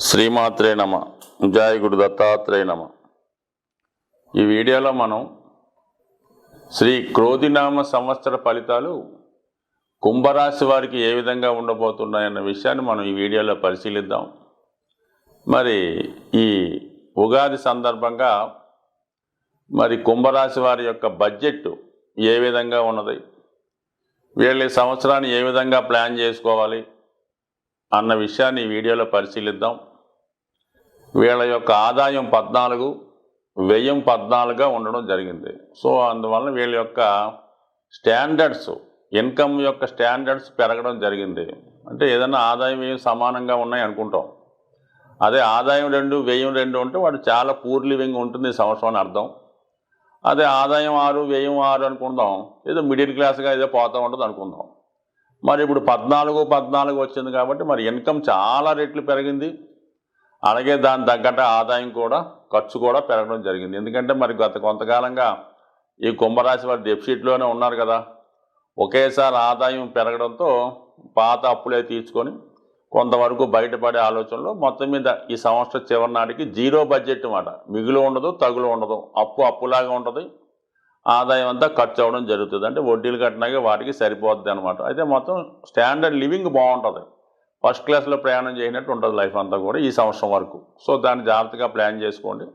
శ్రీమాత్రే నమ. జయ గురు దత్తాత్రేయ నమ. ఈ వీడియోలో మనం శ్రీ క్రోధినామ సంవత్సర ఫలితాలు కుంభరాశి వారికి ఏ విధంగా ఉండబోతున్నాయన్న విషయాన్ని మనం ఈ వీడియోలో పరిశీలిద్దాం. మరి ఈ ఉగాది సందర్భంగా మరి కుంభరాశి వారి యొక్క బడ్జెట్ ఏ విధంగా ఉన్నది, వీళ్ళ సంవత్సరాన్ని ఏ విధంగా ప్లాన్ చేసుకోవాలి అన్న విషయాన్ని ఈ వీడియోలో పరిశీలిద్దాం. వీళ్ళ యొక్క ఆదాయం 14, వ్యయం 14గా ఉండడం జరిగింది. సో అందువల్ల వీళ్ళ యొక్క స్టాండర్డ్స్, ఇన్కమ్ యొక్క స్టాండర్డ్స్ పెరగడం జరిగింది. అంటే ఏదైనా ఆదాయం వ్యయం సమానంగా ఉన్నాయి అనుకుంటాం. అదే ఆదాయం 2 వ్యయం 2 ఉంటే వాడు చాలా పూర్ లివింగ్ ఉంటుంది ఈ సంవత్సరం అని అర్థం. అదే ఆదాయం 6 వ్యయం 6 అనుకుందాం, ఏదో మిడిల్ క్లాస్గా ఏదో పోతూ ఉంటుంది అనుకుందాం. మరి ఇప్పుడు 14 వచ్చింది కాబట్టి మరి ఇన్కమ్ చాలా రెట్లు పెరిగింది. అలాగే దాని తగ్గట్టు ఆదాయం కూడా, ఖర్చు కూడా పెరగడం జరిగింది. ఎందుకంటే మరి గత కొంతకాలంగా ఈ కుంభరాశి వారి డెఫిసిట్లోనే ఉన్నారు కదా. ఒకేసారి ఆదాయం పెరగడంతో పాత అప్పులే తీర్చుకొని కొంతవరకు బయటపడే ఆలోచనలో మొత్తం మీద ఈ సంవత్సరం చివరి నాటికి జీరో బడ్జెట్ అన్నమాట. మిగులు ఉండదు, తగులు ఉండదు, అప్పులాగా ఉంటుంది, ఆదాయం అంతా ఖర్చు అవ్వడం జరుగుతుంది. అంటే వడ్డీలు కట్టినాక వాటికి సరిపోద్ది అనమాట. అయితే మొత్తం స్టాండర్డ్ లివింగ్ బాగుంటుంది, ఫస్ట్ క్లాస్లో ప్రయాణం చేయనట్టు ఉంటుంది లైఫ్ అంతా కూడా ఈ సంవత్సరం వరకు. సో దాన్ని జాగ్రత్తగా ప్లాన్ చేసుకోండి.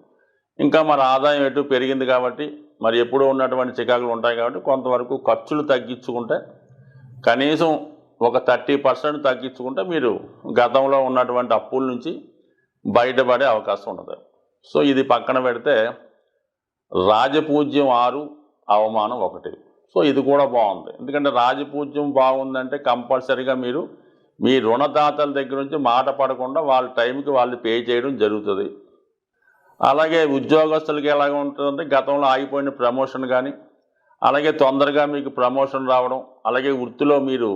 ఇంకా మరి ఆదాయం ఎటు పెరిగింది కాబట్టి మరి ఎప్పుడూ ఉన్నటువంటి చికాకులు ఉంటాయి కాబట్టి కొంతవరకు ఖర్చులు తగ్గించుకుంటే, కనీసం ఒక 30% తగ్గించుకుంటే మీరు గతంలో ఉన్నటువంటి అప్పుల నుంచి బయటపడే అవకాశం ఉండదు. సో ఇది పక్కన పెడితే రాజపూజ్యం 6, అవమానం 1. సో ఇది కూడా బాగుంది. ఎందుకంటే రాజపూజ్యం బాగుందంటే కంపల్సరీగా మీరు మీ రుణదాతల దగ్గర నుంచి మాట పడకుండా వాళ్ళ టైంకి వాళ్ళు పే చేయడం జరుగుతుంది. అలాగే ఉద్యోగస్తులకి ఎలాగ ఉంటుందంటే గతంలో ఆగిపోయిన ప్రమోషన్ కానీ, అలాగే తొందరగా మీకు ప్రమోషన్ రావడం, అలాగే వృత్తిలో మీరు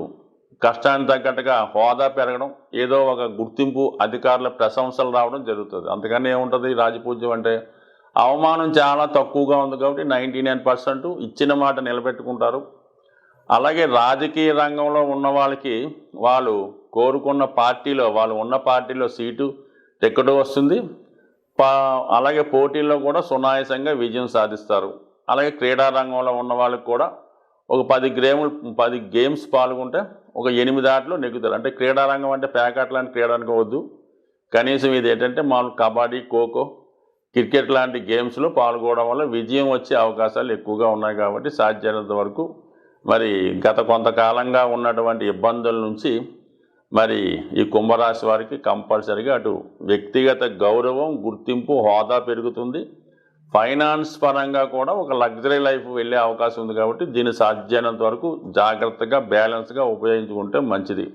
కష్టానికి తగ్గట్టుగా హోదా పెరగడం, ఏదో ఒక గుర్తింపు, అధికారుల ప్రశంసలు రావడం జరుగుతుంది. అందుకని ఏముంటుంది రాజపూజ్యం అంటే అవమానం చాలా తక్కువగా ఉంది కాబట్టి 99% ఇచ్చిన మాట నిలబెట్టుకుంటారు. అలాగే రాజకీయ రంగంలో ఉన్న వాళ్ళకి వాళ్ళు కోరుకున్న పార్టీలో, వాళ్ళు ఉన్న పార్టీలో సీటు, టికెట్ వస్తుంది. అలాగే పోటీల్లో కూడా సునాయాసంగా విజయం సాధిస్తారు. అలాగే క్రీడా రంగంలో ఉన్న వాళ్ళకి కూడా ఒక 10 గేమ్స్ పాల్గొంటే ఒక 8 ఆటలు నెగ్గుతారు. అంటే క్రీడారంగం అంటే ప్యాకెట్ లాంటి క్రీడ అనుకోవద్దు. కనీసం ఇది ఏంటంటే మామూలు కబడ్డీ, ఖోఖో, క్రికెట్ లాంటి గేమ్స్లో పాల్గొనడం వల్ల విజయం వచ్చే అవకాశాలు ఎక్కువగా ఉన్నాయి. కాబట్టి సాధ్యమైనంత వరకు మరి గత కొంతకాలంగా ఉన్నటువంటి ఇబ్బందుల నుంచి మరి ఈ కుంభరాశి వారికి కంపల్సరీగా అటు వ్యక్తిగత గౌరవం, గుర్తింపు, హోదా పెరుగుతుంది. ఫైనాన్స్ పరంగా కూడా ఒక లగ్జరీ లైఫ్ వెళ్ళే అవకాశం ఉంది. కాబట్టి దీన్ని సాధ్యమైనంత వరకు జాగ్రత్తగా, బ్యాలెన్స్గా ఉపయోగించుకుంటే మంచిది.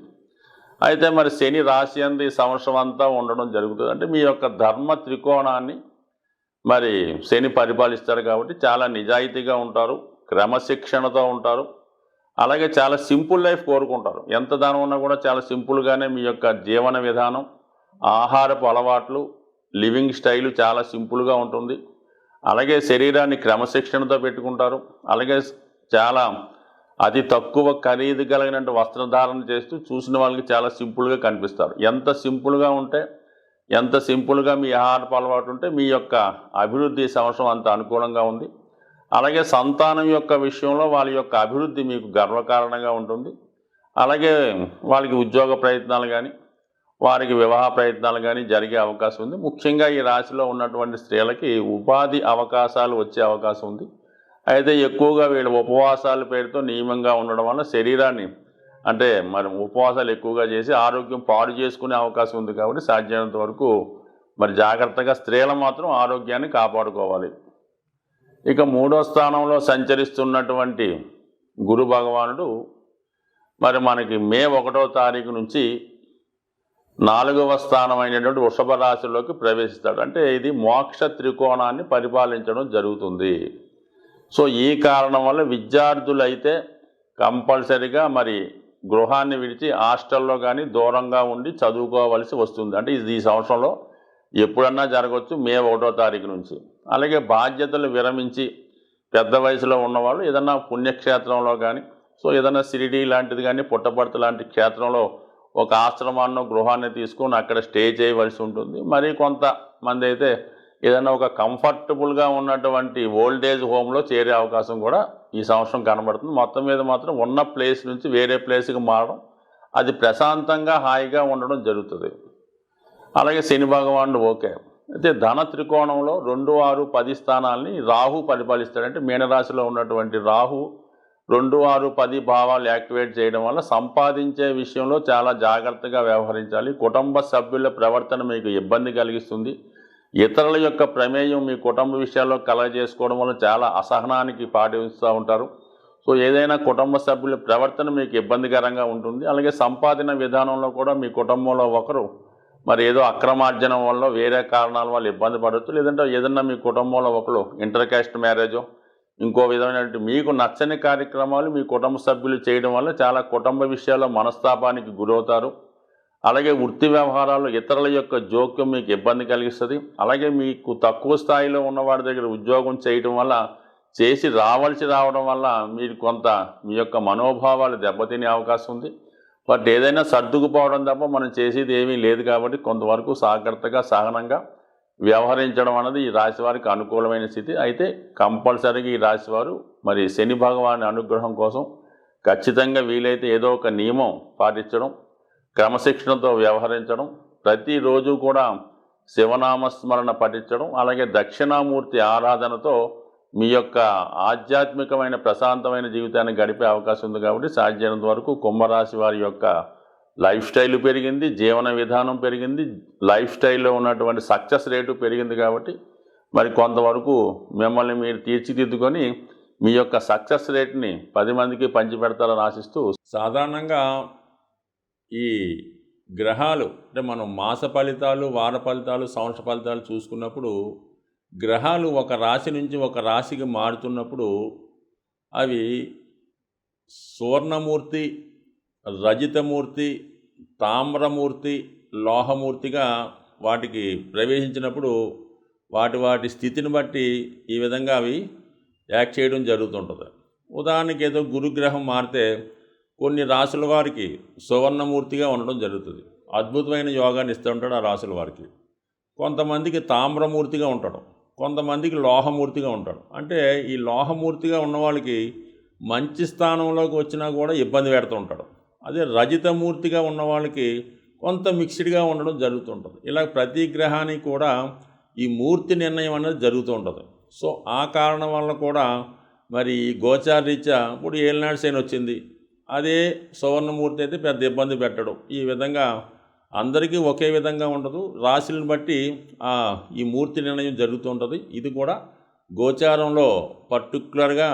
అయితే మరి శని రాశి అందు ఈ సంవత్సరం అంతా ఉండడం జరుగుతుంది. అంటే మీ యొక్క ధర్మ త్రికోణాన్ని మరి శని పరిపాలిస్తారు కాబట్టి చాలా నిజాయితీగా ఉంటారు, క్రమశిక్షణతో ఉంటారు. అలాగే చాలా సింపుల్ లైఫ్ కోరుకుంటారు. ఎంత దానం ఉన్నా కూడా చాలా సింపుల్గానే మీ యొక్క జీవన విధానం, ఆహారపు అలవాట్లు, లివింగ్ స్టైలు చాలా సింపుల్గా ఉంటుంది. అలాగే శరీరాన్ని క్రమశిక్షణతో పెట్టుకుంటారు. అలాగే చాలా అతి తక్కువ ఖరీదు కలిగినట్టు వస్త్రధారణ చేస్తూ చూసిన వాళ్ళకి చాలా సింపుల్గా కనిపిస్తారు. ఎంత సింపుల్గా ఉంటే, ఎంత సింపుల్గా మీ ఆహారపు అలవాటు ఉంటే మీ యొక్క అభివృద్ధి సంవత్సరం అంత అనుకూలంగా ఉంది. అలాగే సంతానం యొక్క విషయంలో వాళ్ళ యొక్క అభివృద్ధి మీకు గర్వకారణంగా ఉంటుంది. అలాగే వాళ్ళకి ఉద్యోగ ప్రయత్నాలు కానీ, వారికి వివాహ ప్రయత్నాలు కానీ జరిగే అవకాశం ఉంది. ముఖ్యంగా ఈ రాశిలో ఉన్నటువంటి స్త్రీలకి ఉపాధి అవకాశాలు వచ్చే అవకాశం ఉంది. అయితే ఎక్కువగా వీళ్ళు ఉపవాసాల పేరుతో నియమంగా ఉండడం వల్ల శరీరాన్ని, అంటే మరి ఉపవాసాలు ఎక్కువగా చేసి ఆరోగ్యం పాడు చేసుకునే అవకాశం ఉంది. కాబట్టి సాధ్యమైనంత వరకు మరి జాగ్రత్తగా స్త్రీలు మాత్రం ఆరోగ్యాన్ని కాపాడుకోవాలి. ఇక 3వ స్థానంలో సంచరిస్తున్నటువంటి గురు భగవానుడు మరి మనకి మే 1వ తారీఖు నుంచి 4వ స్థానమైనటువంటి వృషభ రాశిలోకి ప్రవేశిస్తాడు. అంటే ఇది మోక్ష త్రికోణాన్ని పరిపాలించడం జరుగుతుంది. సో ఈ కారణం వల్ల విద్యార్థులైతే కంపల్సరీగా మరి గృహాన్ని విడిచి హాస్టల్లో కానీ దూరంగా ఉండి చదువుకోవాల్సి వస్తుంది. అంటే ఇది ఈ సంవత్సరంలో ఎప్పుడన్నా జరగవచ్చు, మే 1వ తారీఖు నుంచి. అలాగే బాధ్యతలు విరమించి పెద్ద వయసులో ఉన్నవాళ్ళు ఏదన్నా పుణ్యక్షేత్రంలో కానీ, సో ఏదైనా షిరిడీ లాంటిది కానీ, పుట్టపర్తి లాంటి క్షేత్రంలో ఒక ఆశ్రమాన్ని గృహాన్ని తీసుకొని అక్కడ స్టే చేయవలసి ఉంటుంది. మరి కొంతమంది అయితే ఏదైనా ఒక కంఫర్టబుల్గా ఉన్నటువంటి ఓల్డేజ్ హోమ్లో చేరే అవకాశం కూడా ఈ సంవత్సరం కనబడుతుంది. మొత్తం మీద మాత్రం ఉన్న ప్లేస్ నుంచి వేరే ప్లేస్కి మారడం, అది ప్రశాంతంగా హాయిగా ఉండడం జరుగుతుంది. అలాగే శని భగవానుడు ఓకే. అయితే ధన త్రికోణంలో 2, 6, 10 స్థానాల్ని రాహు పరిపాలిస్తాడు. అంటే మీనరాశిలో ఉన్నటువంటి రాహు 2, 6, 10 భావాలు యాక్టివేట్ చేయడం వల్ల సంపాదించే విషయంలో చాలా జాగ్రత్తగా వ్యవహరించాలి. కుటుంబ సభ్యుల ప్రవర్తన మీకు ఇబ్బంది కలిగిస్తుంది. ఇతరుల యొక్క ప్రమేయం మీ కుటుంబ విషయాల్లో కలగజేసుకోవడం వల్ల చాలా అసహనానికి పాటిస్తూ ఉంటారు. సో ఏదైనా కుటుంబ సభ్యుల ప్రవర్తన మీకు ఇబ్బందికరంగా ఉంటుంది. అలాగే సంపాదన విధానంలో కూడా మీ కుటుంబంలో ఒకరు మరి ఏదో అక్రమార్జనం వల్ల వేరే కారణాల వల్ల ఇబ్బంది పడవచ్చు. లేదంటే ఏదన్నా మీ కుటుంబంలో ఒకరు ఇంటర్ కాస్ట్ మ్యారేజో ఇంకో విధమైనటువంటి మీకు నచ్చని కార్యక్రమాలు మీ కుటుంబ సభ్యులు చేయడం వల్ల చాలా కుటుంబ విషయాల్లో మనస్తాపానికి గురవుతారు. అలాగే వృత్తి వ్యవహారాల్లో ఇతరుల యొక్క జోక్యం మీకు ఇబ్బంది కలిగిస్తుంది. అలాగే మీకు తక్కువ స్థాయిలో ఉన్నవాడి దగ్గర ఉద్యోగం చేయడం వల్ల చేసి రావడం వల్ల మీరు కొంత మీ యొక్క మనోభావాలు దెబ్బతినే అవకాశం ఉంది. బట్ ఏదైనా సర్దుకుపోవడం తప్ప మనం చేసేది ఏమీ లేదు కాబట్టి కొంతవరకు జాగ్రత్తగా సహనంగా వ్యవహరించడం అనేది ఈ రాశి వారికి అనుకూలమైన స్థితి. అయితే కంపల్సరీగా ఈ రాశివారు మరి శని భగవాని అనుగ్రహం కోసం ఖచ్చితంగా వీలైతే ఏదో ఒక నియమం పాటించడం, క్రమశిక్షణతో వ్యవహరించడం, ప్రతిరోజు కూడా శివనామస్మరణ పఠించడం, అలాగే దక్షిణామూర్తి ఆరాధనతో మీ యొక్క ఆధ్యాత్మికమైన ప్రశాంతమైన జీవితాన్ని గడిపే అవకాశం ఉంది. కాబట్టి సాధ్యమైనంత వరకు కుంభరాశి వారి యొక్క లైఫ్ స్టైల్ పెరిగింది, జీవన విధానం పెరిగింది, లైఫ్ స్టైల్లో ఉన్నటువంటి సక్సెస్ రేటు పెరిగింది. కాబట్టి మరి కొంతవరకు మిమ్మల్ని మీరు తీర్చిదిద్దుకొని మీ యొక్క సక్సెస్ రేట్ని 10 మందికి పంచిపెడతారని ఆశిస్తూ, సాధారణంగా ఈ గ్రహాలు అంటే మనం మాస ఫలితాలు, వార ఫలితాలు, సంవత్సర ఫలితాలు చూసుకున్నప్పుడు గ్రహాలు ఒక రాశి నుంచి ఒక రాశికి మారుతున్నప్పుడు అవి సువర్ణమూర్తి, రజితమూర్తి, తామ్రమూర్తి, లోహమూర్తిగా వాటికి ప్రవేశించినప్పుడు వాటి స్థితిని బట్టి ఈ విధంగా అవి యాక్ట్ చేయడం జరుగుతుంటుంది. ఉదాహరణకి ఏదో గురుగ్రహం మారితే కొన్ని రాశుల వారికి సువర్ణమూర్తిగా ఉండడం జరుగుతుంది. అద్భుతమైన యోగాన్ని ఇస్తూ ఉంటాడు ఆ రాశుల వారికి. కొంతమందికి తామ్రమూర్తిగా ఉంటాడు, కొంతమందికి లోహమూర్తిగా ఉంటాడు. అంటే ఈ లోహమూర్తిగా ఉన్న వాళ్ళకి మంచి స్థానంలోకి వచ్చినా కూడా ఇబ్బంది పెడుతూ ఉంటాడు. అదే రజితమూర్తిగా ఉన్న వాళ్ళకి కొంత మిక్స్డ్గా ఉండడం జరుగుతుంటుంది. ఇలా ప్రతి గ్రహానికి కూడా ఈ మూర్తి నిర్ణయం అనేది జరుగుతూ ఉంటుంది. సో ఆ కారణం వల్ల కూడా మరి గోచారరీత్యా ఇప్పుడు ఏలినాడు శని వచ్చింది, అదే సువర్ణమూర్తి అయితే పెద్ద ఇబ్బంది పెట్టడం. ఈ విధంగా అందరికీ ఒకే విధంగా ఉండదు, రాశులను బట్టి ఈ మూర్తి నిర్ణయం జరుగుతూ ఉంటుంది. ఇది కూడా గోచారంలో పర్టికులర్గా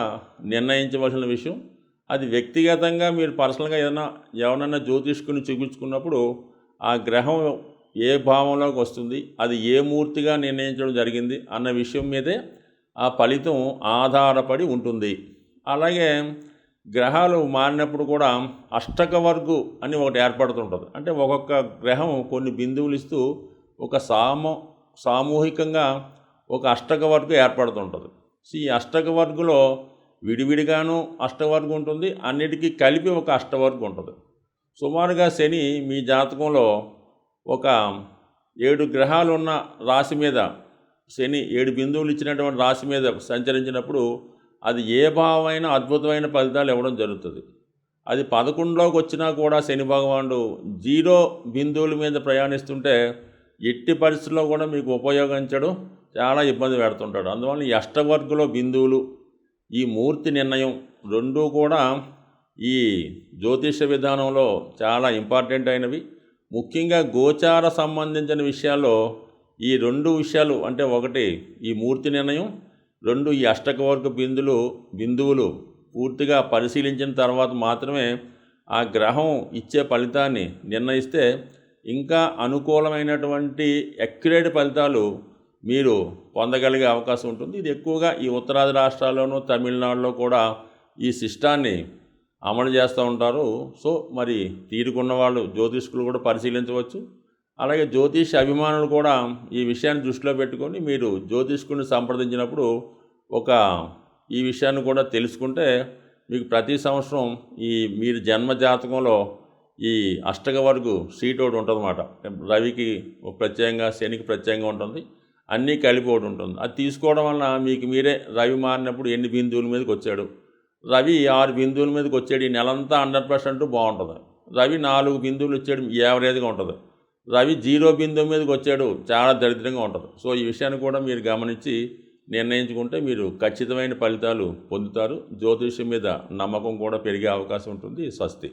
నిర్ణయించవలసిన విషయం. అది వ్యక్తిగతంగా మీరు పర్సనల్గా ఎవరైనా జ్యోతిష్కుని చూపించుకున్నప్పుడు ఆ గ్రహం ఏ భావంలోకి వస్తుంది, అది ఏ మూర్తిగా నిర్ణయించడం జరిగింది అన్న విషయం మీదే ఆ ఫలితం ఆధారపడి ఉంటుంది. అలాగే గ్రహాలు మారినప్పుడు కూడా అష్టక వర్గు అని ఒకటి ఏర్పడుతుంటుంది. అంటే ఒక్కొక్క గ్రహం కొన్ని బిందువులు ఇస్తూ ఒక సామూహికంగా ఒక అష్టక వర్గు ఏర్పడుతుంటుంది. సో ఈ అష్టక వర్గులో విడివిడిగాను అష్టవర్గం ఉంటుంది, అన్నిటికీ కలిపి ఒక అష్టవర్గం ఉంటుంది. సుమారుగా శని మీ జాతకంలో ఒక 7 గ్రహాలు ఉన్న రాశి మీద, శని 7 బిందువులు ఇచ్చినటువంటి రాశి మీద సంచరించినప్పుడు అది ఏ భావమైనా అద్భుతమైన ఫలితాలు ఇవ్వడం జరుగుతుంది. అది 11లోకి వచ్చినా కూడా శని భగవానుడు 0 బిందువుల మీద ప్రయాణిస్తుంటే ఎట్టి పరిస్థితుల్లో కూడా మీకు ఉపయోగించడం చాలా ఇబ్బంది పెడుతుంటాడు. అందువల్ల ఈ అష్టవర్గంలో బిందువులు, ఈ మూర్తి నిర్ణయం రెండూ కూడా ఈ జ్యోతిష విధానంలో చాలా ఇంపార్టెంట్ అయినవి. ముఖ్యంగా గోచార సంబంధించిన విషయాల్లో ఈ 2 విషయాలు, అంటే ఒకటి ఈ మూర్తి నిర్ణయం, 2 ఈ అష్టకవర్గ బిందువులు పూర్తిగా పరిశీలించిన తర్వాత మాత్రమే ఆ గ్రహం ఇచ్చే ఫలితాన్ని నిర్ణయిస్తే ఇంకా అనుకూలమైనటువంటి అక్యురేట్ ఫలితాలు మీరు పొందగలిగే అవకాశం ఉంటుంది. ఇది ఎక్కువగా ఈ ఉత్తరాది రాష్ట్రాల్లోనూ తమిళనాడులో కూడా ఈ సిస్టాన్ని అమలు చేస్తూ ఉంటారు. సో మరి తీరుకున్న వాళ్ళు జ్యోతిష్కులు కూడా పరిశీలించవచ్చు. అలాగే జ్యోతిష్ అభిమానులు కూడా ఈ విషయాన్ని దృష్టిలో పెట్టుకొని మీరు జ్యోతిష్కుని సంప్రదించినప్పుడు ఈ విషయాన్ని కూడా తెలుసుకుంటే మీకు ప్రతి సంవత్సరం మీరు జన్మ జాతకంలో ఈ అష్టక వర్గు సీట్ ఒకటి ఉంటుంది అన్నమాట. రవికి ప్రత్యేకంగా, శనికి ప్రత్యేకంగా ఉంటుంది, అన్నీ కలిపి ఒకటి ఉంటుంది. అది తీసుకోవడం వలన మీకు మీరే రవి మారినప్పుడు ఎన్ని బిందువుల మీదకి వచ్చాడు, రవి 6 బిందువుల మీదకి వచ్చాడు, ఈ నెలంతా 100% బాగుంటుంది. రవి 4 బిందువులు వచ్చాడు, యావరేజ్గా ఉంటుంది. రవి 0 బిందువు మీదకి వచ్చాడు, చాలా దరిద్రంగా ఉంటుంది. సో ఈ విషయాన్ని కూడా మీరు గమనించి నిర్ణయించుకుంటే మీరు ఖచ్చితమైన ఫలితాలు పొందుతారు. జ్యోతిష్యం మీద నమ్మకం కూడా పెరిగే అవకాశం ఉంటుంది. స్వస్తి.